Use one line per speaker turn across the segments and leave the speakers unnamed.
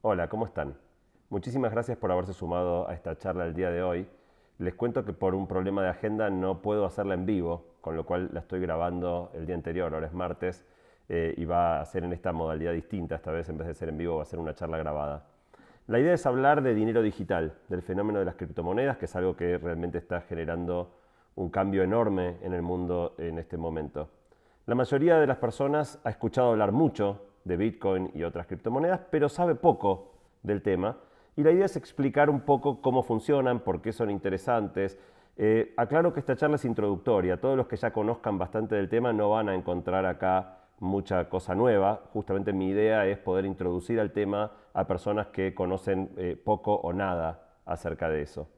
Hola, ¿cómo están? Muchísimas gracias por haberse sumado a esta charla el día de hoy. Les cuento que por un problema de agenda no puedo hacerla en vivo, con lo cual la estoy grabando el día anterior, ahora es martes, y va a ser en esta modalidad distinta. Esta vez en vez de ser en vivo va a ser una charla grabada. La idea es hablar de dinero digital, del fenómeno de las criptomonedas, que es algo que realmente está generando un cambio enorme en el mundo en este momento. La mayoría de las personas ha escuchado hablar mucho de Bitcoin y otras criptomonedas, pero sabe poco del tema. Y la idea es explicar un poco cómo funcionan, por qué son interesantes. Aclaro que esta charla es introductoria. Todos los que ya conozcan bastante del tema no van a encontrar acá mucha cosa nueva. Justamente mi idea es poder introducir al tema a personas que conocen poco o nada acerca de eso.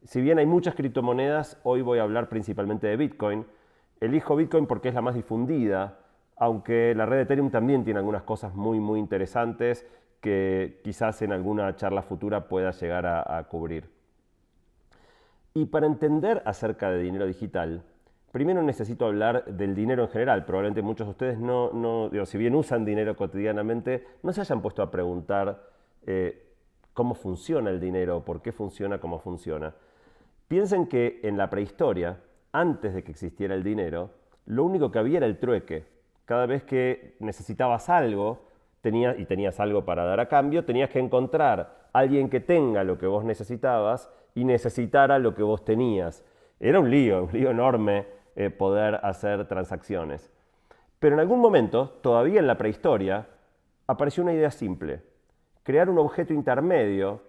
Si bien hay muchas criptomonedas, hoy voy a hablar principalmente de Bitcoin. Elijo Bitcoin porque es la más difundida, aunque la red de Ethereum también tiene algunas cosas muy interesantes que quizás en alguna charla futura pueda llegar a cubrir. Y para entender acerca de dinero digital, primero necesito hablar del dinero en general. Probablemente muchos de ustedes si bien usan dinero cotidianamente, no se hayan puesto a preguntar cómo funciona el dinero, por qué funciona como funciona. Piensen que en la prehistoria, antes de que existiera el dinero, lo único que había era el trueque. Cada vez que necesitabas algo y tenías algo para dar a cambio, tenías que encontrar a alguien que tenga lo que vos necesitabas y necesitara lo que vos tenías. Era un lío enorme poder hacer transacciones. Pero en algún momento, todavía en la prehistoria, apareció una idea simple: crear un objeto intermedio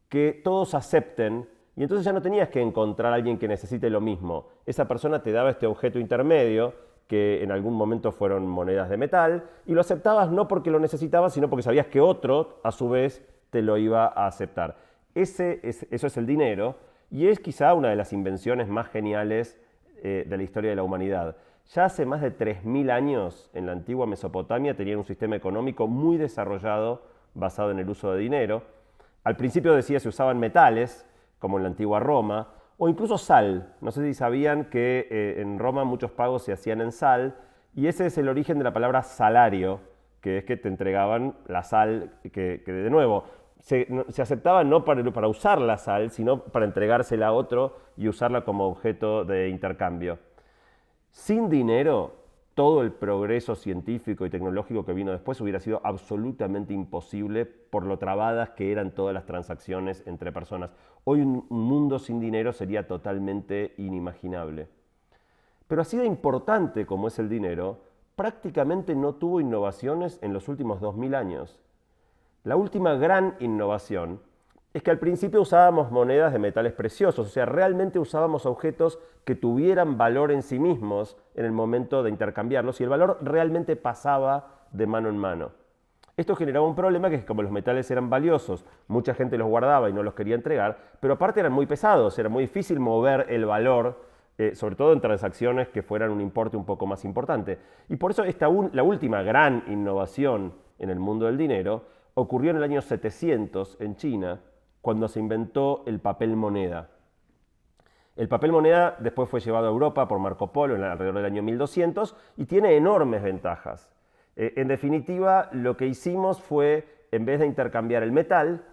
que todos acepten, y entonces ya no tenías que encontrar a alguien que necesite lo mismo. Esa persona te daba este objeto intermedio, que en algún momento fueron monedas de metal, y lo aceptabas no porque lo necesitabas, sino porque sabías que otro, a su vez, te lo iba a aceptar. Eso es el dinero, y es quizá una de las invenciones más geniales de la historia de la humanidad. Ya hace más de 3000 años, en la antigua Mesopotamia, tenían un sistema económico muy desarrollado basado en el uso de dinero. Al principio decía se usaban metales, como en la antigua Roma, o incluso sal. No sé si sabían que en Roma muchos pagos se hacían en sal, y ese es el origen de la palabra salario, que es que te entregaban la sal, que de nuevo se aceptaba no para usar la sal, sino para entregársela a otro y usarla como objeto de intercambio. Sin dinero, todo el progreso científico y tecnológico que vino después hubiera sido absolutamente imposible por lo trabadas que eran todas las transacciones entre personas. Hoy un mundo sin dinero sería totalmente inimaginable. Pero así de importante como es el dinero, prácticamente no tuvo innovaciones en los últimos 2000 años. La última gran innovación es que al principio usábamos monedas de metales preciosos, o sea, realmente usábamos objetos que tuvieran valor en sí mismos en el momento de intercambiarlos, y el valor realmente pasaba de mano en mano. Esto generaba un problema, que como los metales eran valiosos, mucha gente los guardaba y no los quería entregar, pero aparte eran muy pesados, era muy difícil mover el valor, sobre todo en transacciones que fueran un importe un poco más importante. Y por eso la última gran innovación en el mundo del dinero ocurrió en el año 700 en China, cuando se inventó el papel moneda. El papel moneda después fue llevado a Europa por Marco Polo alrededor del año 1200 y tiene enormes ventajas. En definitiva, lo que hicimos fue, en vez de intercambiar el metal,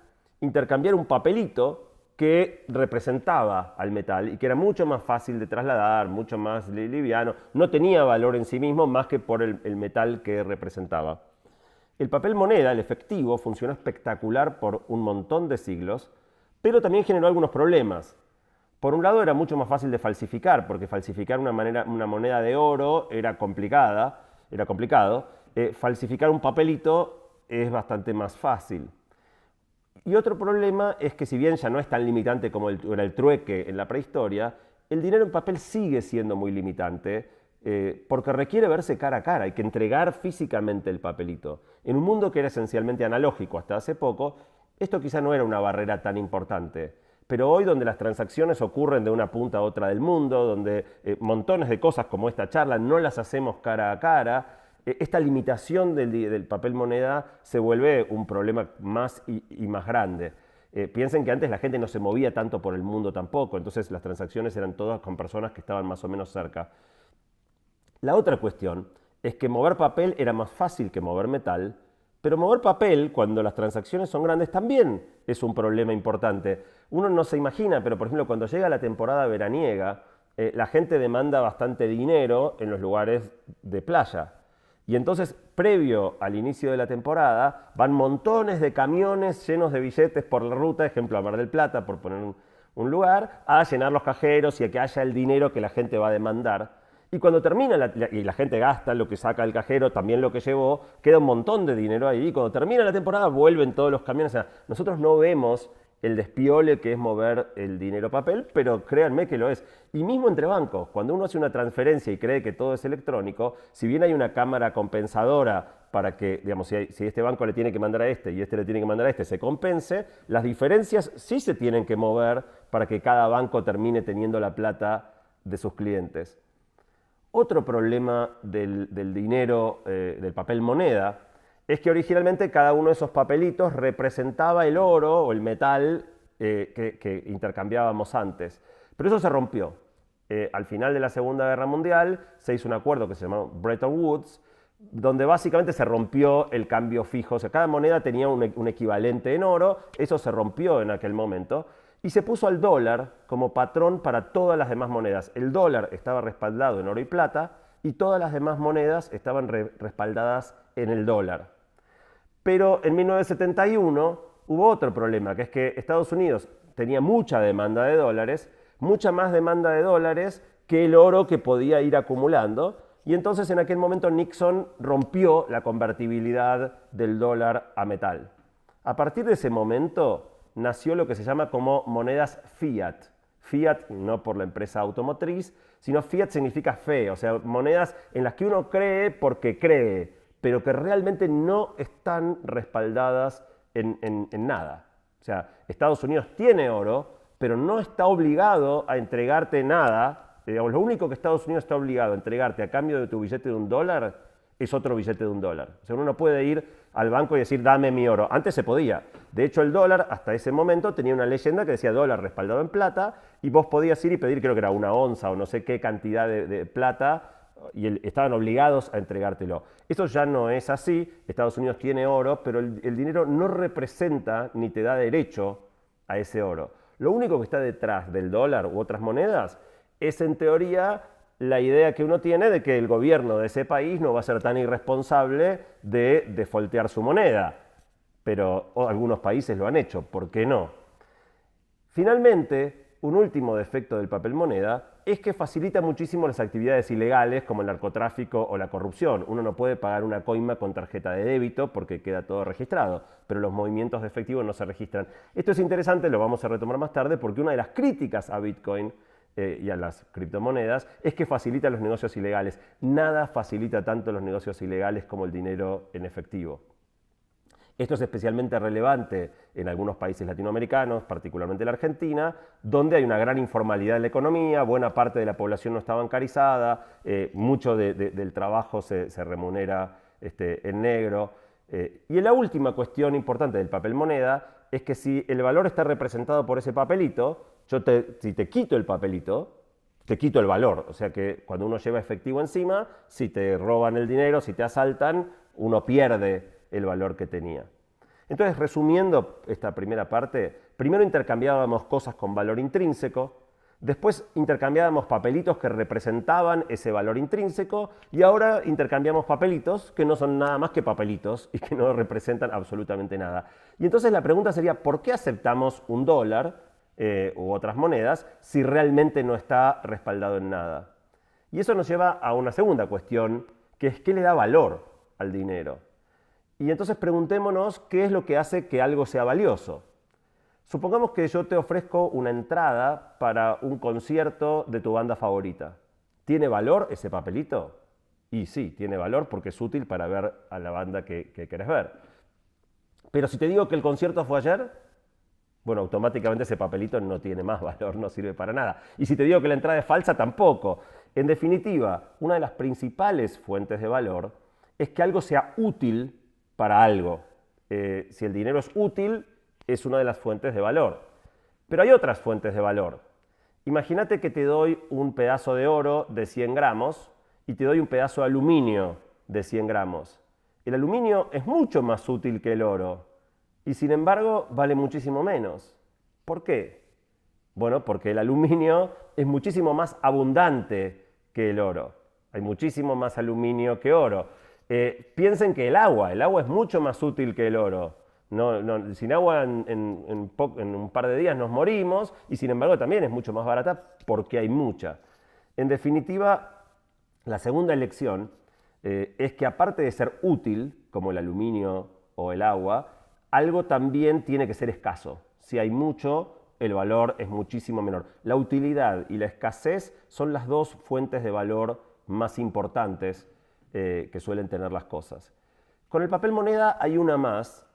intercambiar un papelito que representaba al metal y que era mucho más fácil de trasladar, mucho más liviano, no tenía valor en sí mismo más que por el metal que representaba. El papel moneda, el efectivo, funcionó espectacular por un montón de siglos, pero también generó algunos problemas. Por un lado, era mucho más fácil de falsificar, porque falsificar una moneda de oro era complicado. Falsificar un papelito es bastante más fácil. Y otro problema es que, si bien ya no es tan limitante como era el trueque en la prehistoria, el dinero en papel sigue siendo muy limitante, porque requiere verse cara a cara, hay que entregar físicamente el papelito. En un mundo que era esencialmente analógico hasta hace poco, esto quizá no era una barrera tan importante. Pero hoy, donde las transacciones ocurren de una punta a otra del mundo, donde montones de cosas como esta charla no las hacemos cara a cara, esta limitación del papel moneda se vuelve un problema más y más grande. Piensen que antes la gente no se movía tanto por el mundo tampoco, entonces las transacciones eran todas con personas que estaban más o menos cerca. La otra cuestión es que mover papel era más fácil que mover metal, Pero mover papel, cuando las transacciones son grandes, también es un problema importante. Uno no se imagina, pero por ejemplo, cuando llega la temporada veraniega, la gente demanda bastante dinero en los lugares de playa. Y entonces, previo al inicio de la temporada, van montones de camiones llenos de billetes por la ruta, ejemplo a Mar del Plata, por poner un lugar, a llenar los cajeros y a que haya el dinero que la gente va a demandar. Y cuando termina y la gente gasta lo que saca el cajero, también lo que llevó, queda un montón de dinero ahí. Y cuando termina la temporada vuelven todos los camiones. O sea, nosotros no vemos el despiole que es mover el dinero papel, pero créanme que lo es. Y mismo entre bancos, cuando uno hace una transferencia y cree que todo es electrónico, si bien hay una cámara compensadora para que, digamos, si este banco le tiene que mandar a este y este le tiene que mandar a este, se compense, las diferencias sí se tienen que mover para que cada banco termine teniendo la plata de sus clientes. Otro problema del dinero, del papel moneda, es que originalmente cada uno de esos papelitos representaba el oro o el metal que intercambiábamos antes. Pero eso se rompió. Al final de la Segunda Guerra Mundial se hizo un acuerdo que se llamó Bretton Woods, donde básicamente se rompió el cambio fijo. O sea, cada moneda tenía un equivalente en oro, eso se rompió en aquel momento, y se puso al dólar como patrón para todas las demás monedas. El dólar estaba respaldado en oro y plata, y todas las demás monedas estaban respaldadas en el dólar. Pero en 1971 hubo otro problema, que es que Estados Unidos tenía mucha demanda de dólares, mucha más demanda de dólares que el oro que podía ir acumulando, y entonces en aquel momento Nixon rompió la convertibilidad del dólar a metal. A partir de ese momento nació lo que se llama como monedas fiat. Fiat no por la empresa automotriz, sino fiat significa fe, o sea, monedas en las que uno cree porque cree, pero que realmente no están respaldadas en nada. O sea, Estados Unidos tiene oro, pero no está obligado a entregarte nada. Digamos, lo único que Estados Unidos está obligado a entregarte a cambio de tu billete de $1 es otro billete de $1. O sea, uno no puede ir al banco y decir, dame mi oro. Antes se podía. De hecho, el dólar, hasta ese momento, tenía una leyenda que decía dólar respaldado en plata, y vos podías ir y pedir, creo que era una onza o no sé qué cantidad de plata, y estaban obligados a entregártelo. Eso ya no es así. Estados Unidos tiene oro, pero el dinero no representa ni te da derecho a ese oro. Lo único que está detrás del dólar u otras monedas es, en teoría, la idea que uno tiene de que el gobierno de ese país no va a ser tan irresponsable de defaultear su moneda. Pero algunos países lo han hecho, ¿por qué no? Finalmente, un último defecto del papel moneda es que facilita muchísimo las actividades ilegales como el narcotráfico o la corrupción. Uno no puede pagar una coima con tarjeta de débito porque queda todo registrado, pero los movimientos de efectivo no se registran. Esto es interesante, lo vamos a retomar más tarde, porque una de las críticas a Bitcoin y a las criptomonedas es que facilita los negocios ilegales. Nada facilita tanto los negocios ilegales como el dinero en efectivo. Esto es especialmente relevante en algunos países latinoamericanos, particularmente la Argentina, donde hay una gran informalidad en la economía, buena parte de la población no está bancarizada, mucho del trabajo se remunera en negro. Y la última cuestión importante del papel moneda es que si el valor está representado por ese papelito, si te quito el papelito, te quito el valor. O sea que cuando uno lleva efectivo encima, si te roban el dinero, si te asaltan, uno pierde el valor que tenía. Entonces, resumiendo esta primera parte, primero intercambiábamos cosas con valor intrínseco, después intercambiábamos papelitos que representaban ese valor intrínseco, y ahora intercambiamos papelitos que no son nada más que papelitos y que no representan absolutamente nada. Y entonces la pregunta sería, ¿por qué aceptamos un dólar u otras monedas si realmente no está respaldado en nada? Y eso nos lleva a una segunda cuestión, que es ¿qué le da valor al dinero? Y entonces preguntémonos qué es lo que hace que algo sea valioso. Supongamos que yo te ofrezco una entrada para un concierto de tu banda favorita. ¿Tiene valor ese papelito? Y sí, tiene valor porque es útil para ver a la banda que querés ver. Pero si te digo que el concierto fue ayer, bueno, automáticamente ese papelito no tiene más valor, no sirve para nada. Y si te digo que la entrada es falsa, tampoco. En definitiva, una de las principales fuentes de valor es que algo sea útil para algo. Si el dinero es útil, es una de las fuentes de valor. Pero hay otras fuentes de valor. Imagínate que te doy un pedazo de oro de 100 gramos y te doy un pedazo de aluminio de 100 gramos. El aluminio es mucho más útil que el oro y sin embargo vale muchísimo menos. ¿Por qué? Bueno, porque el aluminio es muchísimo más abundante que el oro. Hay muchísimo más aluminio que oro. Piensen que el agua es mucho más útil que el oro. Sin agua en un par de días nos morimos y sin embargo también es mucho más barata porque hay mucha. En definitiva, la segunda elección es que aparte de ser útil, como el aluminio o el agua, algo también tiene que ser escaso. Si hay mucho, el valor es muchísimo menor. La utilidad y la escasez son las dos fuentes de valor más importantes que suelen tener las cosas. Con el papel moneda hay una más,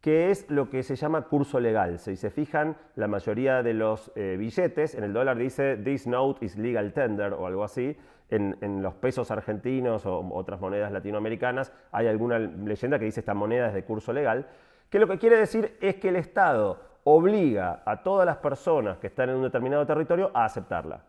que es lo que se llama curso legal. Si se fijan, la mayoría de los billetes, en el dólar dice "This note is legal tender" o algo así. En los pesos argentinos o otras monedas latinoamericanas hay alguna leyenda que dice esta moneda es de curso legal, que lo que quiere decir es que el Estado obliga a todas las personas que están en un determinado territorio a aceptarla.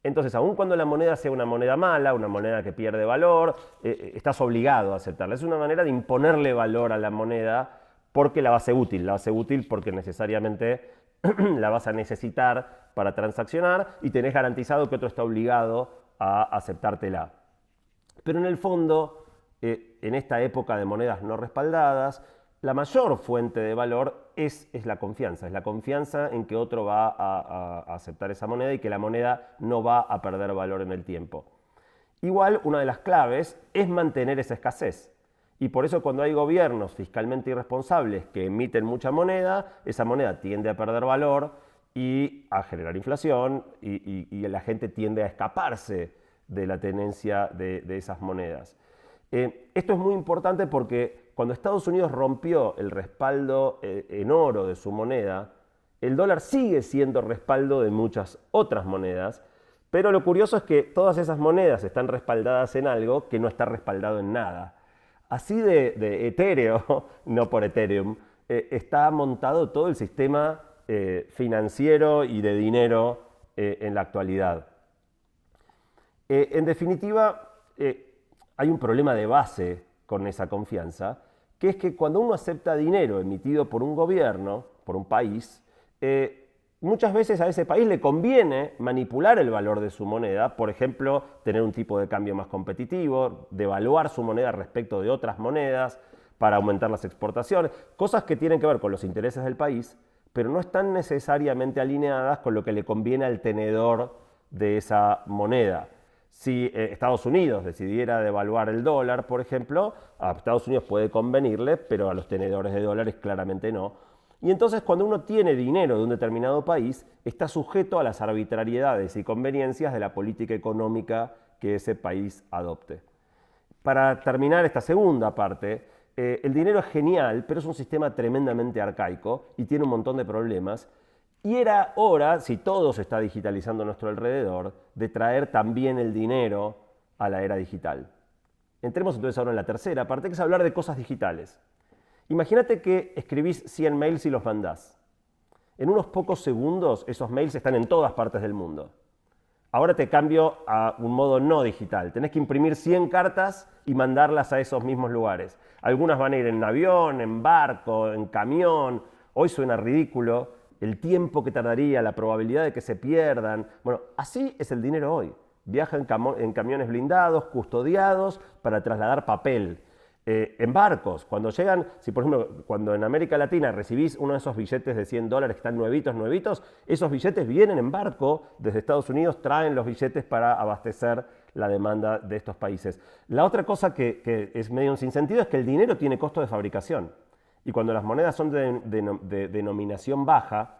Entonces, aun cuando la moneda sea una moneda mala, una moneda que pierde valor, estás obligado a aceptarla. Es una manera de imponerle valor a la moneda porque la hace útil. La hace útil porque necesariamente la vas a necesitar para transaccionar y tenés garantizado que otro está obligado a aceptártela. Pero en el fondo, en esta época de monedas no respaldadas, la mayor fuente de valor es la confianza en que otro va a aceptar esa moneda y que la moneda no va a perder valor en el tiempo. Igual, una de las claves es mantener esa escasez. Y por eso cuando hay gobiernos fiscalmente irresponsables que emiten mucha moneda, esa moneda tiende a perder valor y a generar inflación y la gente tiende a escaparse de la tenencia de esas monedas. Esto es muy importante porque cuando Estados Unidos rompió el respaldo en oro de su moneda, el dólar sigue siendo respaldo de muchas otras monedas, pero lo curioso es que todas esas monedas están respaldadas en algo que no está respaldado en nada. Así de etéreo, no por Ethereum, está montado todo el sistema financiero y de dinero en la actualidad. En definitiva, hay un problema de base con esa confianza, que es que cuando uno acepta dinero emitido por un gobierno, por un país, muchas veces a ese país le conviene manipular el valor de su moneda, por ejemplo, tener un tipo de cambio más competitivo, devaluar su moneda respecto de otras monedas para aumentar las exportaciones, cosas que tienen que ver con los intereses del país, pero no están necesariamente alineadas con lo que le conviene al tenedor de esa moneda. Si Estados Unidos decidiera devaluar el dólar, por ejemplo, a Estados Unidos puede convenirle, pero a los tenedores de dólares claramente no. Y entonces cuando uno tiene dinero de un determinado país, está sujeto a las arbitrariedades y conveniencias de la política económica que ese país adopte. Para terminar esta segunda parte, el dinero es genial, pero es un sistema tremendamente arcaico y tiene un montón de problemas. Y era hora, si todo se está digitalizando a nuestro alrededor, de traer también el dinero a la era digital. Entremos entonces ahora en la tercera parte, que es hablar de cosas digitales. Imagínate que escribís 100 mails y los mandás. En unos pocos segundos esos mails están en todas partes del mundo. Ahora te cambio a un modo no digital. Tenés que imprimir 100 cartas y mandarlas a esos mismos lugares. Algunas van a ir en avión, en barco, en camión. Hoy suena ridículo el tiempo que tardaría, la probabilidad de que se pierdan. Bueno, así es el dinero hoy. Viaja en camiones blindados, custodiados, para trasladar papel. En barcos, cuando llegan, si por ejemplo, cuando en América Latina recibís uno de esos billetes de $100 que están nuevitos, esos billetes vienen en barco desde Estados Unidos, traen los billetes para abastecer la demanda de estos países. La otra cosa que es medio un sinsentido es que el dinero tiene costo de fabricación. Y cuando las monedas son de denominación baja,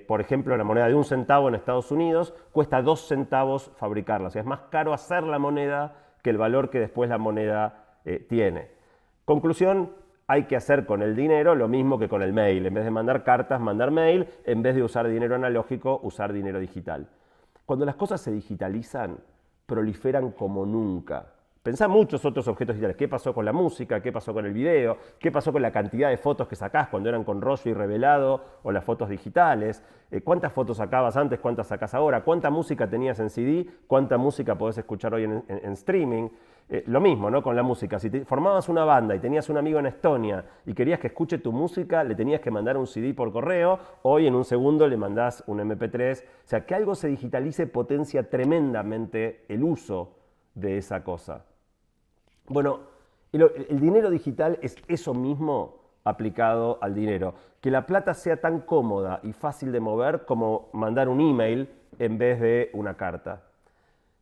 por ejemplo, la moneda de 1 centavo en Estados Unidos cuesta 2 centavos fabricarla. O sea, es más caro hacer la moneda que el valor que después la moneda tiene. Conclusión, hay que hacer con el dinero lo mismo que con el mail. En vez de mandar cartas, mandar mail. En vez de usar dinero analógico, usar dinero digital. Cuando las cosas se digitalizan, proliferan como nunca. Pensá muchos otros objetos digitales. ¿Qué pasó con la música? ¿Qué pasó con el video? ¿Qué pasó con la cantidad de fotos que sacás cuando eran con rollo y revelado o las fotos digitales? ¿Cuántas fotos sacabas antes? ¿Cuántas sacás ahora? ¿Cuánta música tenías en CD? ¿Cuánta música podés escuchar hoy en streaming? Lo mismo, ¿no? Con la música. Si formabas una banda y tenías un amigo en Estonia y querías que escuche tu música, le tenías que mandar un CD por correo. Hoy en un segundo le mandás un MP3. O sea, que algo se digitalice potencia tremendamente el uso de esa cosa. Bueno, el dinero digital es eso mismo aplicado al dinero. Que la plata sea tan cómoda y fácil de mover como mandar un email en vez de una carta.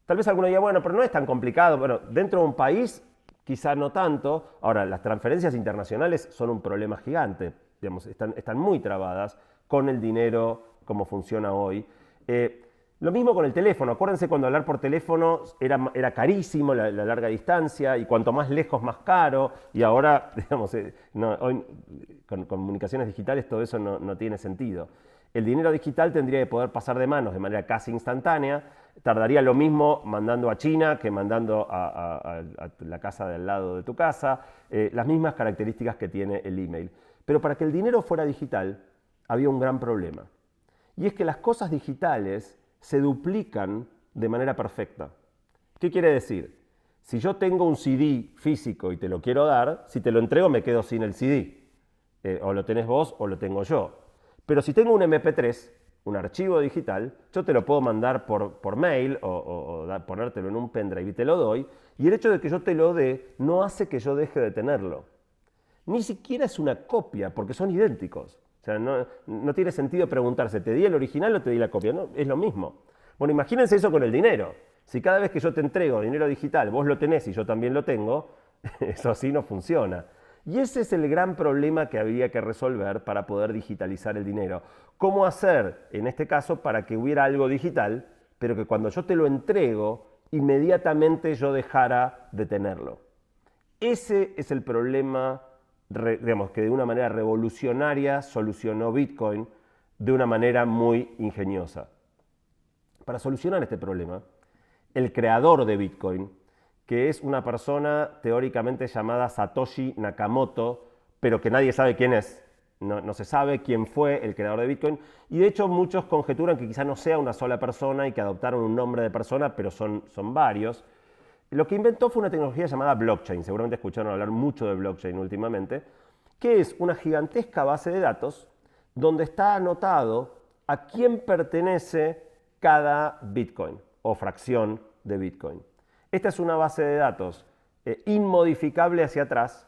Tal vez alguno diga, bueno, pero no es tan complicado. Bueno, dentro de un país quizá no tanto. Ahora, las transferencias internacionales son un problema gigante. Digamos, están muy trabadas con el dinero como funciona hoy. Lo mismo con el teléfono. Acuérdense cuando hablar por teléfono era carísimo la larga distancia y cuanto más lejos más caro. Y ahora, digamos, hoy con comunicaciones digitales todo eso no tiene sentido. El dinero digital tendría que poder pasar de manos de manera casi instantánea. Tardaría lo mismo mandando a China que mandando a la casa del lado de tu casa. Las mismas características que tiene el email. Pero para que el dinero fuera digital había un gran problema. Y es que las cosas digitales se duplican de manera perfecta. ¿Qué quiere decir? Si yo tengo un CD físico y te lo quiero dar, si te lo entrego me quedo sin el CD. O lo tenés vos o lo tengo yo. Pero si tengo un MP3, un archivo digital, yo te lo puedo mandar por mail o ponértelo en un pendrive y te lo doy. Y el hecho de que yo te lo dé no hace que yo deje de tenerlo. Ni siquiera es una copia, porque son idénticos. O sea, no tiene sentido preguntarse, ¿te di el original o te di la copia? No, es lo mismo. Bueno, imagínense eso con el dinero. Si cada vez que yo te entrego dinero digital, vos lo tenés y yo también lo tengo, eso así no funciona. Y ese es el gran problema que había que resolver para poder digitalizar el dinero. ¿Cómo hacer, en este caso, para que hubiera algo digital, pero que cuando yo te lo entrego, inmediatamente yo dejara de tenerlo? Ese es el problema, digamos, que de una manera revolucionaria solucionó Bitcoin de una manera muy ingeniosa. Para solucionar este problema, el creador de Bitcoin, que es una persona teóricamente llamada Satoshi Nakamoto, pero que nadie sabe quién es. No se sabe quién fue el creador de Bitcoin. Y de hecho muchos conjeturan que quizá no sea una sola persona y que adoptaron un nombre de persona, pero son varios. Lo que inventó fue una tecnología llamada blockchain. Seguramente escucharon hablar mucho de blockchain últimamente, que es una gigantesca base de datos donde está anotado a quién pertenece cada Bitcoin o fracción de Bitcoin. Esta es una base de datos inmodificable hacia atrás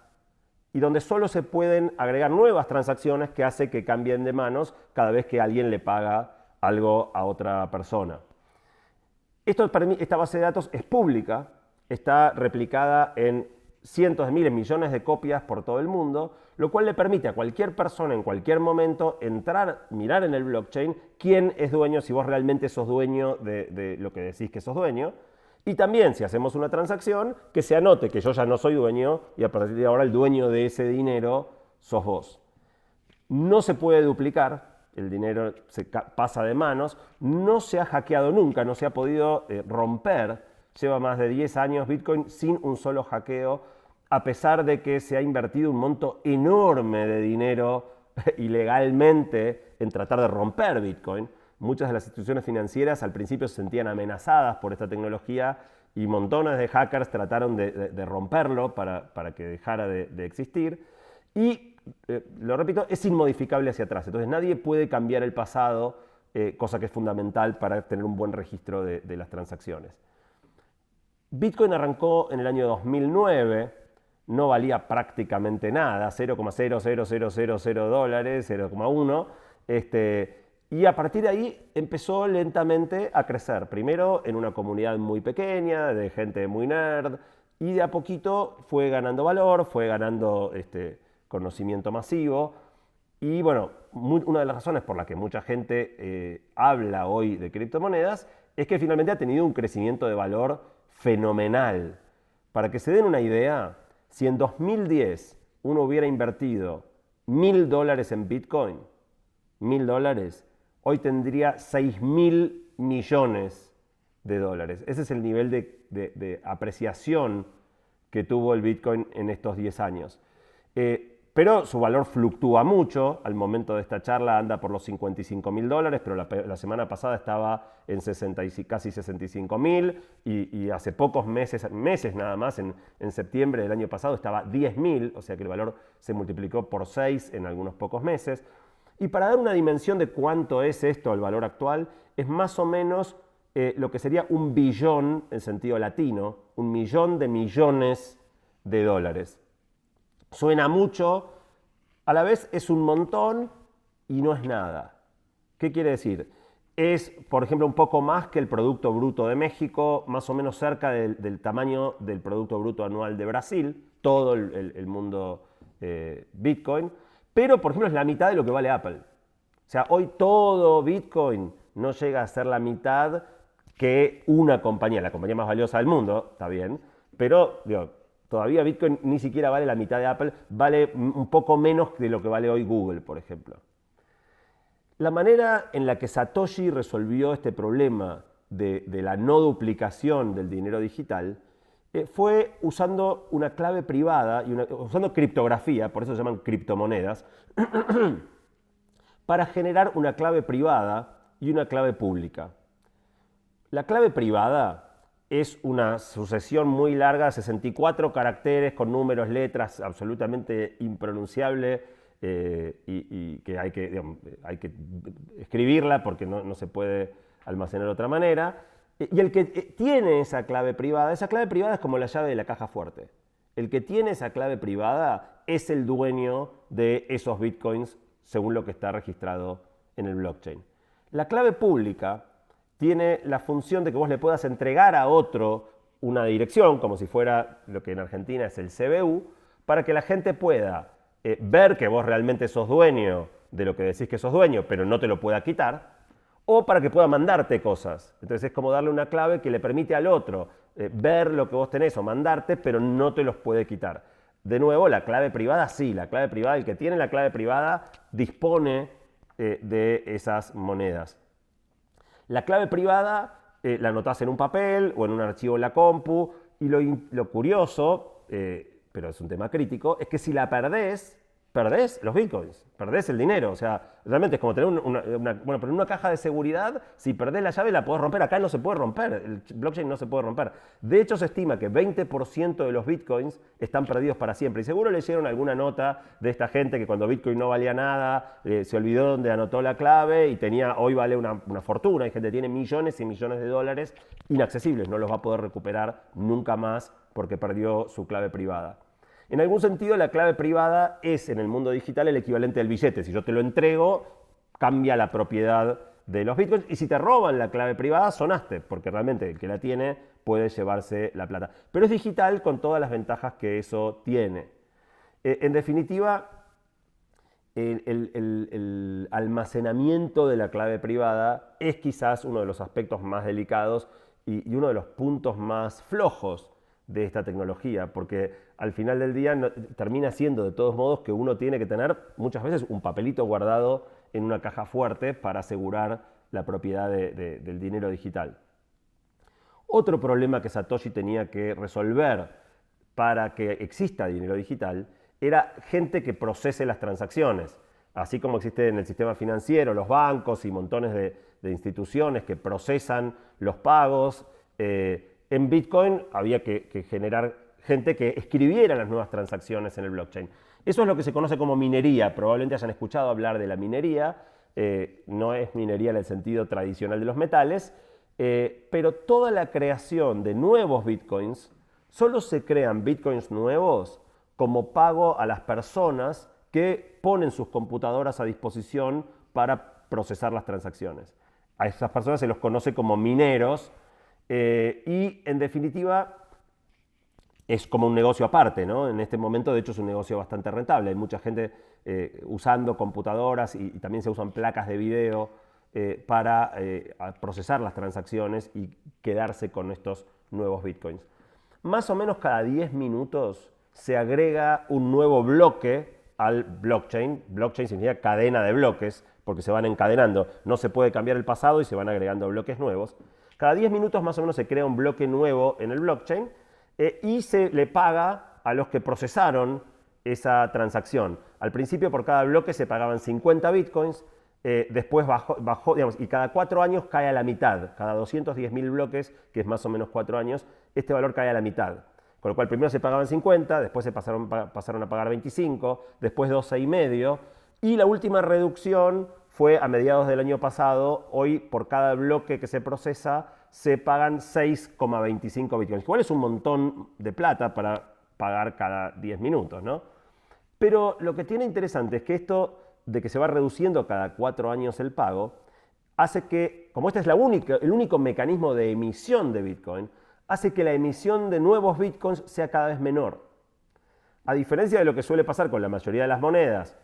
y donde solo se pueden agregar nuevas transacciones que hace que cambien de manos cada vez que alguien le paga algo a otra persona. Esta base de datos es pública, está replicada en cientos de miles, millones de copias por todo el mundo, lo cual le permite a cualquier persona en cualquier momento entrar, mirar en el blockchain quién es dueño, si vos realmente sos dueño de lo que decís que sos dueño. Y también, si hacemos una transacción, que se anote que yo ya no soy dueño y a partir de ahora el dueño de ese dinero sos vos. No se puede duplicar, el dinero se pasa de manos, no se ha hackeado nunca, no se ha podido romper. Lleva más de 10 años Bitcoin sin un solo hackeo, a pesar de que se ha invertido un monto enorme de dinero ilegalmente en tratar de romper Bitcoin. Muchas de las instituciones financieras al principio se sentían amenazadas por esta tecnología y montones de hackers trataron de romperlo para que dejara de existir. Y, lo repito, es inmodificable hacia atrás. Entonces nadie puede cambiar el pasado, cosa que es fundamental para tener un buen registro de las transacciones. Bitcoin arrancó en el año 2009, no valía prácticamente nada, 0,00000 dólares, 0,1. Y a partir de ahí empezó lentamente a crecer. Primero en una comunidad muy pequeña, de gente muy nerd, y de a poquito fue ganando valor, fue ganando conocimiento masivo. Y bueno, una de las razones por las que mucha gente habla hoy de criptomonedas es que finalmente ha tenido un crecimiento de valor fenomenal. Para que se den una idea, si en 2010 uno hubiera invertido $1.000 en Bitcoin, $1.000, hoy tendría 6.000 millones de dólares. Ese es el nivel de apreciación que tuvo el Bitcoin en estos 10 años. Pero su valor fluctúa mucho. Al momento de esta charla anda por los $55.000, pero la semana pasada estaba en casi 65.000 y hace pocos meses nada más, en septiembre del año pasado estaba 10.000, o sea que el valor se multiplicó por 6 en algunos pocos meses. Y para dar una dimensión de cuánto es esto, el valor actual, es más o menos lo que sería un billón en sentido latino, 1.000.000 de millones de dólares. Suena mucho, a la vez es un montón y no es nada. ¿Qué quiere decir? Es, por ejemplo, un poco más que el Producto Bruto de México, más o menos cerca del tamaño del Producto Bruto Anual de Brasil, todo el mundo Bitcoin, pero, por ejemplo, es la mitad de lo que vale Apple. O sea, hoy todo Bitcoin no llega a ser la mitad que una compañía, la compañía más valiosa del mundo, está bien, pero digo, todavía Bitcoin ni siquiera vale la mitad de Apple, vale un poco menos de lo que vale hoy Google, por ejemplo. La manera en la que Satoshi resolvió este problema de la no duplicación del dinero digital fue usando una clave privada, usando criptografía, por eso se llaman criptomonedas, para generar una clave privada y una clave pública. La clave privada es una sucesión muy larga, 64 caracteres con números, letras, absolutamente impronunciable y que hay que escribirla porque no se puede almacenar de otra manera. Y el que tiene esa clave privada es como la llave de la caja fuerte. El que tiene esa clave privada es el dueño de esos bitcoins según lo que está registrado en el blockchain. La clave pública tiene la función de que vos le puedas entregar a otro una dirección, como si fuera lo que en Argentina es el CBU, para que la gente pueda ver que vos realmente sos dueño de lo que decís que sos dueño, pero no te lo pueda quitar, o para que pueda mandarte cosas. Entonces es como darle una clave que le permite al otro ver lo que vos tenés o mandarte, pero no te los puede quitar. De nuevo, la clave privada sí, la clave privada, el que tiene la clave privada dispone de esas monedas. La clave privada la anotás en un papel o en un archivo en la compu y lo curioso, pero es un tema crítico, es que si la perdés los bitcoins, perdés el dinero. O sea, realmente es como tener bueno, pero en una caja de seguridad, si perdés la llave la podés romper. Acá no se puede romper, el blockchain no se puede romper. De hecho, se estima que 20% de los bitcoins están perdidos para siempre. Y seguro leyeron alguna nota de esta gente que cuando bitcoin no valía nada, se olvidó dónde anotó la clave y hoy vale una fortuna. Hay gente que tiene millones y millones de dólares inaccesibles, no los va a poder recuperar nunca más porque perdió su clave privada. En algún sentido, la clave privada es en el mundo digital el equivalente del billete. Si yo te lo entrego, cambia la propiedad de los bitcoins. Y si te roban la clave privada, sonaste, porque realmente el que la tiene puede llevarse la plata. Pero es digital con todas las ventajas que eso tiene. En definitiva, el almacenamiento de la clave privada es quizás uno de los aspectos más delicados y uno de los puntos más flojos de esta tecnología, porque al final del día termina siendo de todos modos que uno tiene que tener muchas veces un papelito guardado en una caja fuerte para asegurar la propiedad del dinero digital. Otro problema que Satoshi tenía que resolver para que exista dinero digital era gente que procese las transacciones. Así como existe en el sistema financiero los bancos y montones de instituciones que procesan los pagos, en Bitcoin había que generar gente que escribiera las nuevas transacciones en el blockchain. Eso es lo que se conoce como minería. Probablemente hayan escuchado hablar de la minería. No es minería en el sentido tradicional de los metales, pero toda la creación de nuevos Bitcoins, solo se crean Bitcoins nuevos como pago a las personas que ponen sus computadoras a disposición para procesar las transacciones. A esas personas se los conoce como mineros. Y en definitiva es como un negocio aparte, ¿no? En este momento de hecho es un negocio bastante rentable. Hay mucha gente usando computadoras y también se usan placas de video para procesar las transacciones y quedarse con estos nuevos bitcoins. Más o menos cada 10 minutos se agrega un nuevo bloque al blockchain. Blockchain significa cadena de bloques porque se van encadenando. No se puede cambiar el pasado y se van agregando bloques nuevos. Cada 10 minutos más o menos se crea un bloque nuevo en el blockchain y se le paga a los que procesaron esa transacción. Al principio por cada bloque se pagaban 50 bitcoins, después bajó, digamos, y cada 4 años cae a la mitad. Cada 210.000 bloques, que es más o menos 4 años, este valor cae a la mitad. Con lo cual primero se pagaban 50, después se pasaron a pagar 25, después 12,5, y la última reducción fue a mediados del año pasado. Hoy por cada bloque que se procesa se pagan 6,25 bitcoins, igual es un montón de plata para pagar cada 10 minutos, ¿no? Pero lo que tiene interesante es que esto de que se va reduciendo cada 4 años el pago, hace que, como este es el único mecanismo de emisión de Bitcoin, hace que la emisión de nuevos Bitcoins sea cada vez menor. A diferencia de lo que suele pasar con la mayoría de las monedas,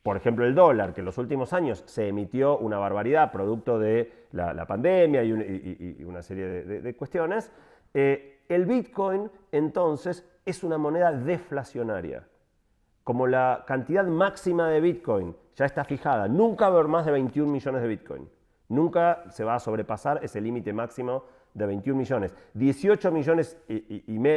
por ejemplo el dólar, que en los últimos años se emitió una barbaridad producto de la pandemia y una serie de cuestiones, el Bitcoin entonces es una moneda deflacionaria. Como la cantidad máxima de Bitcoin ya está fijada, nunca va a haber más de 21 millones de Bitcoin. Nunca se va a sobrepasar ese límite máximo de 21 millones. 18 millones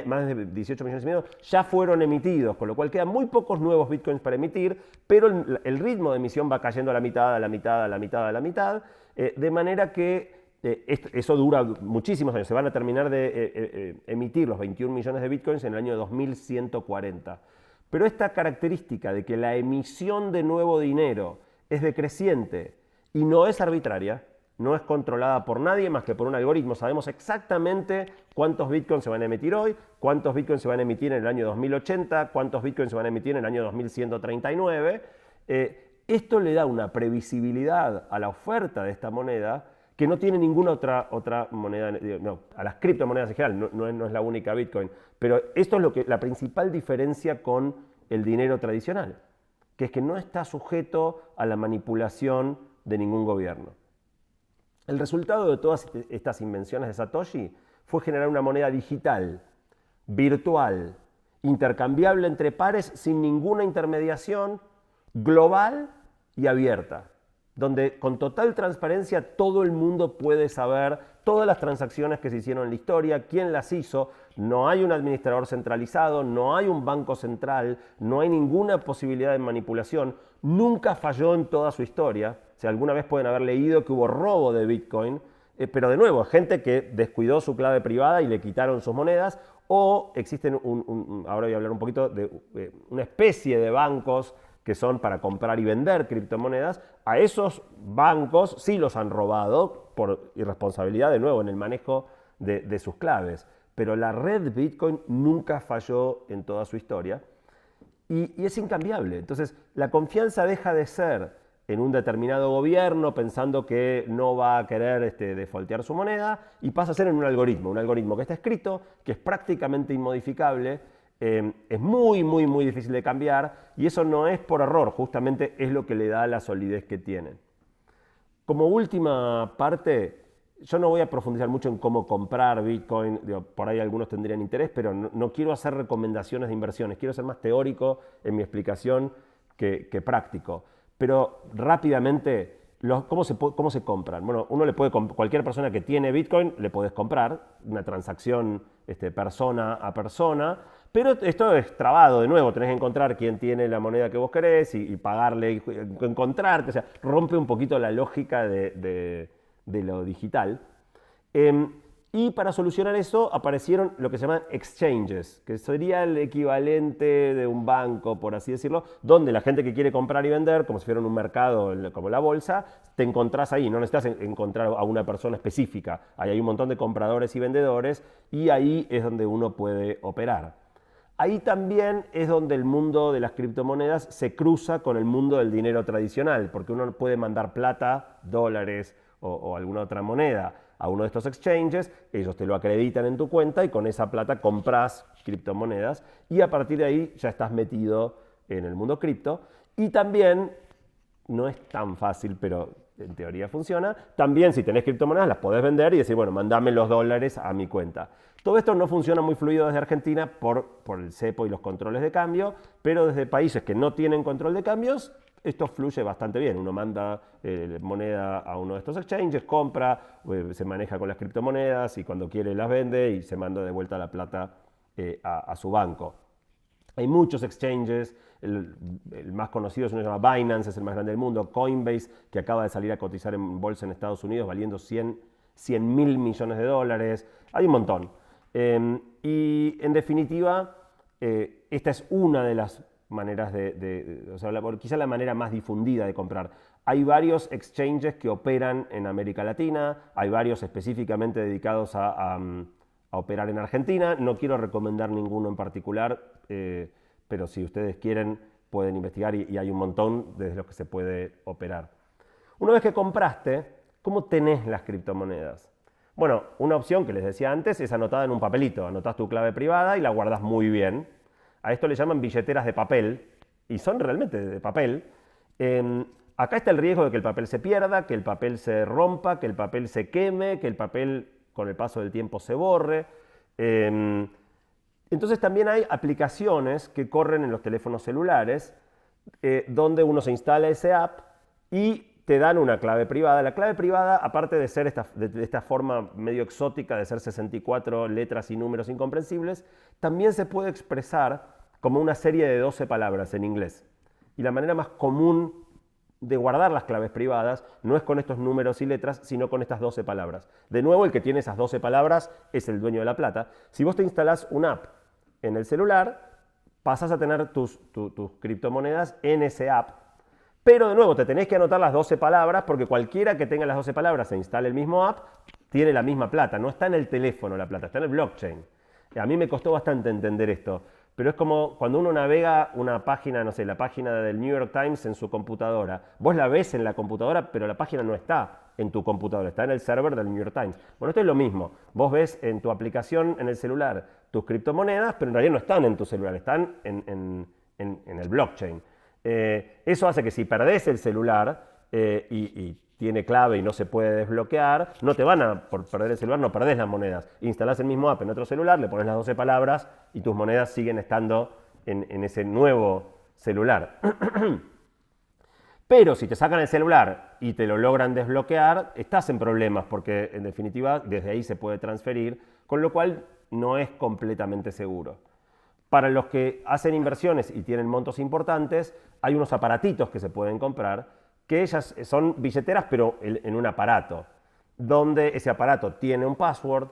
más de 18 millones y medio ya fueron emitidos, con lo cual quedan muy pocos nuevos Bitcoins para emitir, pero el ritmo de emisión va cayendo a la mitad, a la mitad, a la mitad, a la mitad, de manera que eso dura muchísimos años. Se van a terminar de emitir los 21 millones de Bitcoins en el año 2140. Pero esta característica de que la emisión de nuevo dinero es decreciente y no es arbitraria, no es controlada por nadie más que por un algoritmo. Sabemos exactamente cuántos bitcoins se van a emitir hoy, cuántos bitcoins se van a emitir en el año 2080, cuántos bitcoins se van a emitir en el año 2139. Esto le da una previsibilidad a la oferta de esta moneda que no tiene ninguna otra moneda, no, a las criptomonedas en general, no es la única Bitcoin, pero esto es la principal diferencia con el dinero tradicional, que es que no está sujeto a la manipulación de ningún gobierno. El resultado de todas estas invenciones de Satoshi fue generar una moneda digital, virtual, intercambiable entre pares sin ninguna intermediación, global y abierta, donde con total transparencia todo el mundo puede saber todas las transacciones que se hicieron en la historia, quién las hizo, no hay un administrador centralizado, no hay un banco central, no hay ninguna posibilidad de manipulación, nunca falló en toda su historia. O sea, alguna vez pueden haber leído que hubo robo de Bitcoin, pero de nuevo, gente que descuidó su clave privada y le quitaron sus monedas, o existen, ahora voy a hablar un poquito de una especie de bancos que son para comprar y vender criptomonedas. A esos bancos sí los han robado por irresponsabilidad, de nuevo, en el manejo de sus claves. Pero la red Bitcoin nunca falló en toda su historia y es incambiable. Entonces, la confianza deja de ser en un determinado gobierno pensando que no va a querer defaultear su moneda y pasa a ser en un algoritmo que está escrito, que es prácticamente inmodificable. Es muy, muy, muy difícil de cambiar y eso no es por error, justamente es lo que le da la solidez que tienen. Como última parte, yo no voy a profundizar mucho en cómo comprar Bitcoin, por ahí algunos tendrían interés, pero no quiero hacer recomendaciones de inversiones, quiero ser más teórico en mi explicación que práctico. Pero rápidamente, ¿cómo se compran? Bueno, cualquier persona que tiene Bitcoin le podés comprar, una transacción persona a persona, pero esto es trabado, de nuevo, tenés que encontrar quién tiene la moneda que vos querés y pagarle, y encontrarte, o sea, rompe un poquito la lógica de lo digital. Y para solucionar eso aparecieron lo que se llaman exchanges, que sería el equivalente de un banco, por así decirlo, donde la gente que quiere comprar y vender, como si fuera un mercado como la bolsa, te encontrás ahí, no necesitas encontrar a una persona específica. Ahí hay un montón de compradores y vendedores y ahí es donde uno puede operar. Ahí también es donde el mundo de las criptomonedas se cruza con el mundo del dinero tradicional, porque uno puede mandar plata, dólares o alguna otra moneda a uno de estos exchanges, ellos te lo acreditan en tu cuenta y con esa plata compras criptomonedas y a partir de ahí ya estás metido en el mundo cripto. Y también, no es tan fácil, pero en teoría funciona, también si tenés criptomonedas las podés vender y decir, bueno, mandame los dólares a mi cuenta. Todo esto no funciona muy fluido desde Argentina por el cepo y los controles de cambio, pero desde países que no tienen control de cambios, esto fluye bastante bien. Uno manda moneda a uno de estos exchanges, compra, se maneja con las criptomonedas y cuando quiere las vende y se manda de vuelta la plata a su banco. Hay muchos exchanges, el más conocido es uno que se llama Binance, es el más grande del mundo, Coinbase, que acaba de salir a cotizar en bolsa en Estados Unidos valiendo 100.000 millones de dólares, hay un montón. Y en definitiva, esta es una de las maneras o sea, quizá la manera más difundida de comprar. Hay varios exchanges que operan en América Latina, hay varios específicamente dedicados a operar en Argentina. No quiero recomendar ninguno en particular, pero si ustedes quieren pueden investigar y hay un montón desde los que se puede operar. Una vez que compraste, ¿cómo tenés las criptomonedas? Bueno, una opción que les decía antes es anotada en un papelito. Anotás tu clave privada y la guardás muy bien. A esto le llaman billeteras de papel y son realmente de papel. Acá está el riesgo de que el papel se pierda, que el papel se rompa, que el papel se queme, que el papel con el paso del tiempo se borre. Entonces también hay aplicaciones que corren en los teléfonos celulares donde uno se instala ese app y te dan una clave privada. La clave privada, aparte de ser de esta forma medio exótica de ser 64 letras y números incomprensibles, también se puede expresar como una serie de 12 palabras en inglés. Y la manera más común de guardar las claves privadas no es con estos números y letras, sino con estas 12 palabras. De nuevo, el que tiene esas 12 palabras es el dueño de la plata. Si vos te instalás una app en el celular, pasás a tener tus criptomonedas en ese app. Pero de nuevo, te tenés que anotar las 12 palabras porque cualquiera que tenga las 12 palabras e instale el mismo app, tiene la misma plata. No está en el teléfono la plata, está en el blockchain. A mí me costó bastante entender esto. Pero es como cuando uno navega una página, no sé, la página del New York Times en su computadora. Vos la ves en la computadora, pero la página no está en tu computadora, está en el server del New York Times. Bueno, esto es lo mismo. Vos ves en tu aplicación en el celular tus criptomonedas, pero en realidad no están en tu celular, están en el blockchain. Eso hace que si perdés el celular y tiene clave y no se puede desbloquear, no te van a, por perder el celular, no perdés las monedas. Instalás el mismo app en otro celular, le pones las 12 palabras y tus monedas siguen estando en ese nuevo celular. Pero si te sacan el celular y te lo logran desbloquear, estás en problemas porque en definitiva desde ahí se puede transferir, con lo cual no es completamente seguro. Para los que hacen inversiones y tienen montos importantes, hay unos aparatitos que se pueden comprar que ellas son billeteras pero en un aparato, donde ese aparato tiene un password,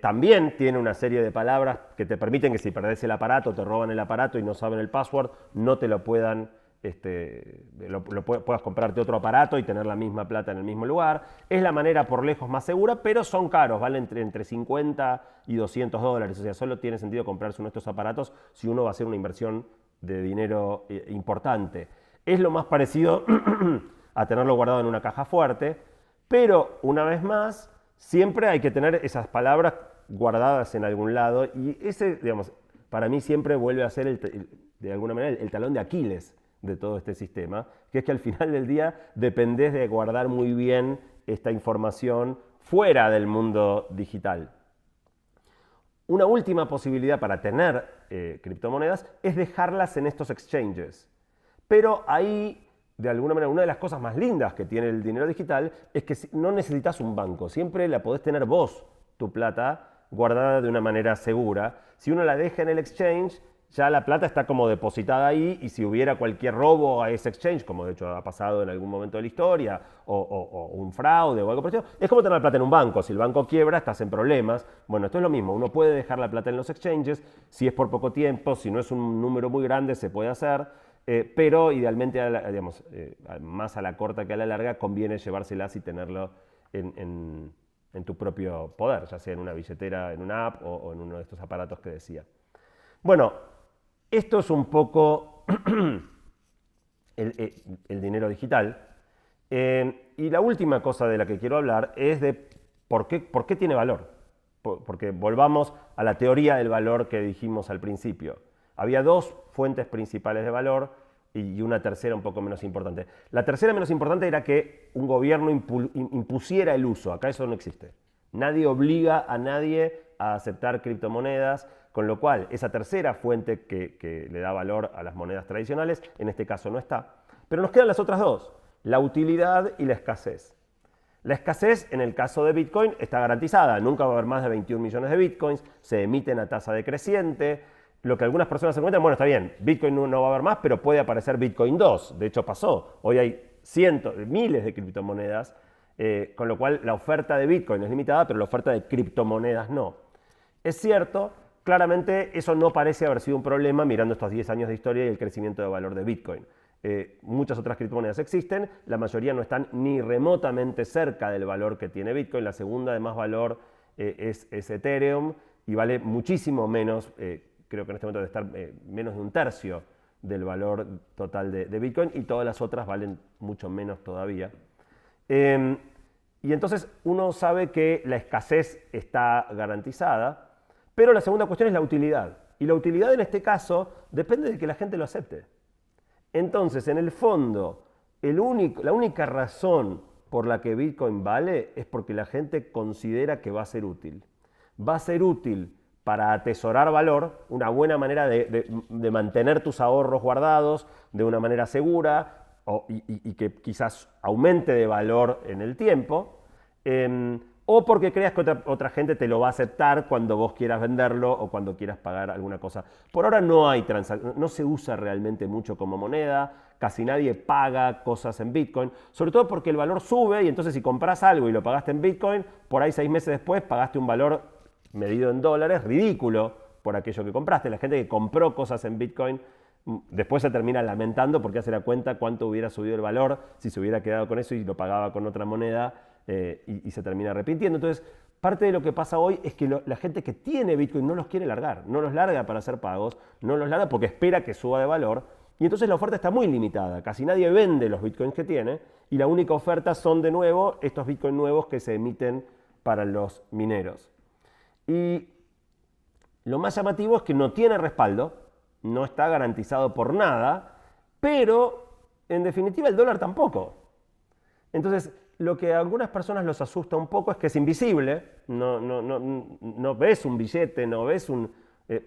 también tiene una serie de palabras que te permiten que si perdés el aparato, te roban el aparato y no saben el password, no te lo puedan, puedas comprarte otro aparato y tener la misma plata en el mismo lugar. Es la manera por lejos más segura, pero son caros, valen entre 50 y 200 dólares, o sea, solo tiene sentido comprarse uno de estos aparatos si uno va a hacer una inversión de dinero importante. Es lo más parecido a tenerlo guardado en una caja fuerte, pero una vez más, siempre hay que tener esas palabras guardadas en algún lado y ese, digamos, para mí siempre vuelve a ser, de alguna manera, el talón de Aquiles de todo este sistema, que es que al final del día dependés de guardar muy bien esta información fuera del mundo digital. Una última posibilidad para tener criptomonedas es dejarlas en estos exchanges. Pero ahí, de alguna manera, una de las cosas más lindas que tiene el dinero digital es que no necesitas un banco. Siempre la podés tener vos, tu plata, guardada de una manera segura. Si uno la deja en el exchange, ya la plata está como depositada ahí y si hubiera cualquier robo a ese exchange, como de hecho ha pasado en algún momento de la historia, o un fraude o algo por el estilo, es como tener la plata en un banco. Si el banco quiebra, estás en problemas. Bueno, esto es lo mismo. Uno puede dejar la plata en los exchanges, si es por poco tiempo, si no es un número muy grande, se puede hacer. Pero idealmente, digamos, más a la corta que a la larga, conviene llevárselas y tenerlo en tu propio poder, ya sea en una billetera, en una app o en uno de estos aparatos que decía. Bueno, esto es un poco el dinero digital. Y la última cosa de la que quiero hablar es de por qué tiene valor. Porque volvamos a la teoría del valor que dijimos al principio. Había dos fuentes principales de valor y una tercera un poco menos importante. La tercera menos importante era que un gobierno impusiera el uso. Acá eso no existe. Nadie obliga a nadie a aceptar criptomonedas, con lo cual esa tercera fuente que le da valor a las monedas tradicionales, en este caso no está. Pero nos quedan las otras dos, la utilidad y la escasez. La escasez en el caso de Bitcoin está garantizada. Nunca va a haber más de 21 millones de Bitcoins, se emiten a tasa decreciente. lo que algunas personas se encuentran, bueno, está bien, Bitcoin no va a haber más, pero puede aparecer Bitcoin 2. De hecho, pasó. Hoy hay cientos, miles de criptomonedas, con lo cual la oferta de Bitcoin es limitada, pero la oferta de criptomonedas no. Es cierto, claramente eso no parece haber sido un problema mirando estos 10 años de historia y el crecimiento de valor de Bitcoin. Muchas otras criptomonedas existen, la mayoría no están ni remotamente cerca del valor que tiene Bitcoin. La segunda de más valor es Ethereum y vale muchísimo menos, creo que en este momento debe estar menos de un tercio del valor total de Bitcoin, y todas las otras valen mucho menos todavía. Y entonces uno sabe que la escasez está garantizada, pero la segunda cuestión es la utilidad. Y la utilidad en este caso depende de que la gente lo acepte. Entonces, en el fondo, la única razón por la que Bitcoin vale es porque la gente considera que va a ser útil. Va a ser útil para atesorar valor, una buena manera de mantener tus ahorros guardados de una manera segura y que quizás aumente de valor en el tiempo, o porque creas que otra gente te lo va a aceptar cuando vos quieras venderlo o cuando quieras pagar alguna cosa. Por ahora no se usa realmente mucho como moneda, casi nadie paga cosas en Bitcoin, sobre todo porque el valor sube y entonces si compras algo y lo pagaste en Bitcoin, por ahí 6 meses después pagaste un valor medido en dólares ridículo por aquello que compraste. La gente que compró cosas en Bitcoin después se termina lamentando porque se da cuenta cuánto hubiera subido el valor si se hubiera quedado con eso y lo pagaba con otra moneda, y se termina arrepintiendo. Entonces, parte de lo que pasa hoy es que la gente que tiene Bitcoin no los quiere largar, no los larga para hacer pagos, no los larga porque espera que suba de valor, y entonces la oferta está muy limitada. Casi nadie vende los Bitcoins que tiene, y la única oferta son de nuevo estos Bitcoin nuevos que se emiten para los mineros. Y lo más llamativo es que no tiene respaldo, no está garantizado por nada, pero en definitiva el dólar tampoco. Entonces, lo que a algunas personas los asusta un poco es que es invisible, no ves un billete, no ves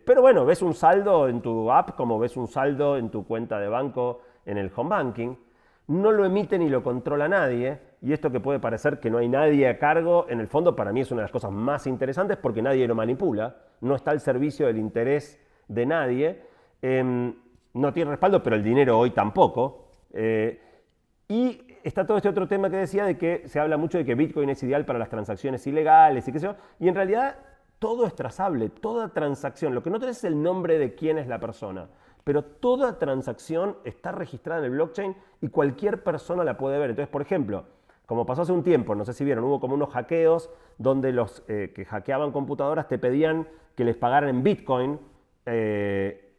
pero bueno, ves un saldo en tu app como ves un saldo en tu cuenta de banco en el home banking. No lo emite ni lo controla nadie, y esto que puede parecer que no hay nadie a cargo, en el fondo para mí es una de las cosas más interesantes porque nadie lo manipula, no está al servicio del interés de nadie, no tiene respaldo, pero el dinero hoy tampoco. Y está todo este otro tema que decía de que se habla mucho de que Bitcoin es ideal para las transacciones ilegales y qué sé yo, y en realidad todo es trazable, toda transacción. Lo que no tenés es el nombre de quién es la persona, pero toda transacción está registrada en el blockchain y cualquier persona la puede ver. Entonces, por ejemplo, como pasó hace un tiempo, no sé si vieron, hubo como unos hackeos donde los que hackeaban computadoras te pedían que les pagaran en Bitcoin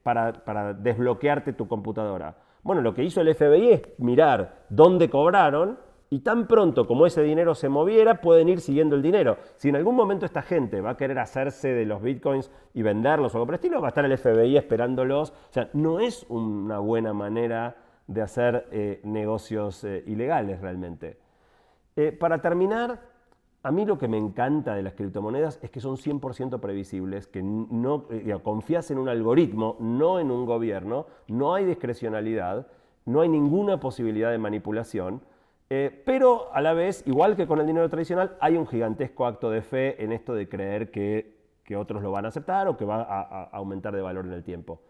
para desbloquearte tu computadora. Bueno, lo que hizo el FBI es mirar dónde cobraron y tan pronto como ese dinero se moviera, pueden ir siguiendo el dinero. Si en algún momento esta gente va a querer hacerse de los bitcoins y venderlos o algo por el estilo, va a estar el FBI esperándolos. O sea, no es una buena manera de hacer negocios ilegales realmente. Para terminar, a mí lo que me encanta de las criptomonedas es que son 100% previsibles, que confías en un algoritmo, no en un gobierno, no hay discrecionalidad, no hay ninguna posibilidad de manipulación, pero a la vez, igual que con el dinero tradicional, hay un gigantesco acto de fe en esto de creer que otros lo van a aceptar o que va a aumentar de valor en el tiempo.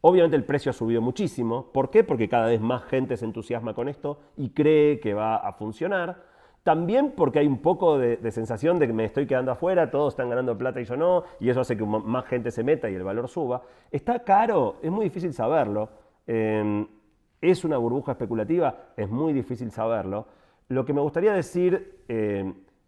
Obviamente el precio ha subido muchísimo. ¿Por qué? Porque cada vez más gente se entusiasma con esto y cree que va a funcionar. También porque hay un poco de sensación de que me estoy quedando afuera, todos están ganando plata y yo no, y eso hace que más gente se meta y el valor suba. ¿Está caro? Es muy difícil saberlo. ¿Es una burbuja especulativa? Es muy difícil saberlo. Lo que me gustaría decir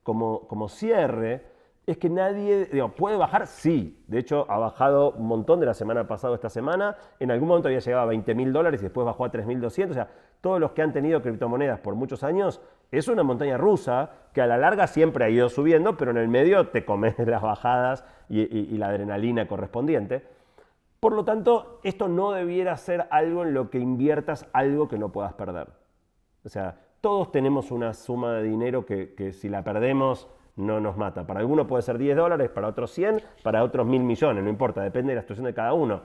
como cierre es que nadie, ¿puede bajar? Sí. De hecho, ha bajado un montón de la semana pasada a esta semana. En algún momento había llegado a $20.000 y después bajó a 3.200. O sea, todos los que han tenido criptomonedas por muchos años, es una montaña rusa que a la larga siempre ha ido subiendo, pero en el medio te comes las bajadas y la adrenalina correspondiente. Por lo tanto, esto no debiera ser algo en lo que inviertas algo que no puedas perder. O sea, todos tenemos una suma de dinero que si la perdemos no nos mata. Para algunos puede ser $10, para otros 100, para otros 1.000 millones, no importa, depende de la situación de cada uno.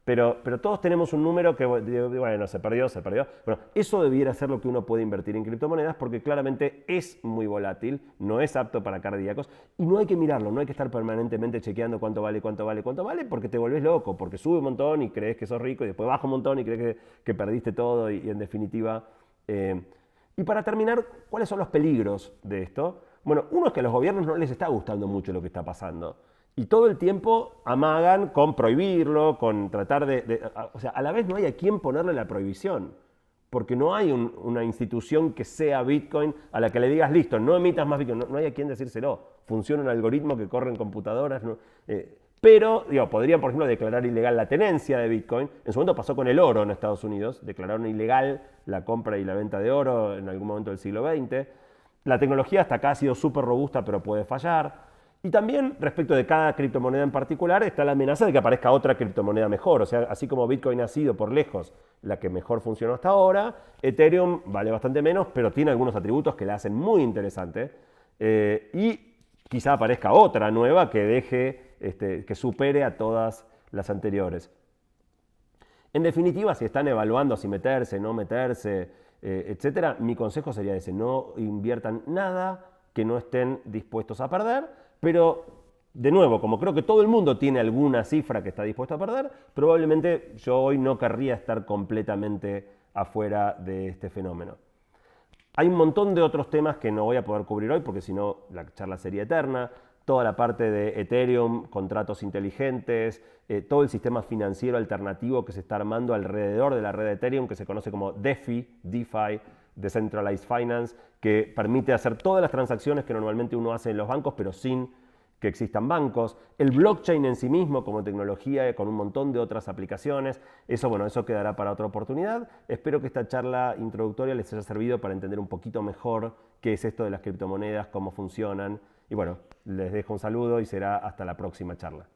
pero todos tenemos un número que, bueno, se perdió, se perdió. Bueno, eso debiera ser lo que uno puede invertir en criptomonedas porque claramente es muy volátil, no es apto para cardíacos y no hay que mirarlo, no hay que estar permanentemente chequeando cuánto vale, cuánto vale, cuánto vale, porque te volvés loco, porque sube un montón y crees que sos rico y después baja un montón y crees que perdiste todo y en definitiva... y para terminar, ¿cuáles son los peligros de esto? Bueno, uno es que a los gobiernos no les está gustando mucho lo que está pasando. Y todo el tiempo amagan con prohibirlo, con tratar o sea, a la vez no hay a quién ponerle la prohibición. Porque no hay una institución que sea Bitcoin a la que le digas, listo, no emitas más Bitcoin. No hay a quién decírselo. Funciona un algoritmo que corre en computadoras. ¿No? Pero, digo, podrían, por ejemplo, declarar ilegal la tenencia de Bitcoin. En su momento pasó con el oro en Estados Unidos. Declararon ilegal la compra y la venta de oro en algún momento del siglo XX. La tecnología hasta acá ha sido súper robusta, pero puede fallar. Y también, respecto de cada criptomoneda en particular, está la amenaza de que aparezca otra criptomoneda mejor. O sea, así como Bitcoin ha sido por lejos la que mejor funcionó hasta ahora, Ethereum vale bastante menos, pero tiene algunos atributos que la hacen muy interesante. Y quizá aparezca otra nueva que que supere a todas las anteriores. En definitiva, si están evaluando si meterse, no meterse, etcétera, mi consejo sería ese: no inviertan nada que no estén dispuestos a perder, pero de nuevo, como creo que todo el mundo tiene alguna cifra que está dispuesto a perder, probablemente yo hoy no querría estar completamente afuera de este fenómeno. Hay un montón de otros temas que no voy a poder cubrir hoy porque si no la charla sería eterna. Toda la parte de Ethereum, contratos inteligentes, todo el sistema financiero alternativo que se está armando alrededor de la red de Ethereum, que se conoce como DeFi, Decentralized Finance, que permite hacer todas las transacciones que normalmente uno hace en los bancos, pero sin que existan bancos, el blockchain en sí mismo como tecnología con un montón de otras aplicaciones. Eso, bueno, eso quedará para otra oportunidad. Espero que esta charla introductoria les haya servido para entender un poquito mejor qué es esto de las criptomonedas, cómo funcionan. Y bueno, les dejo un saludo y será hasta la próxima charla.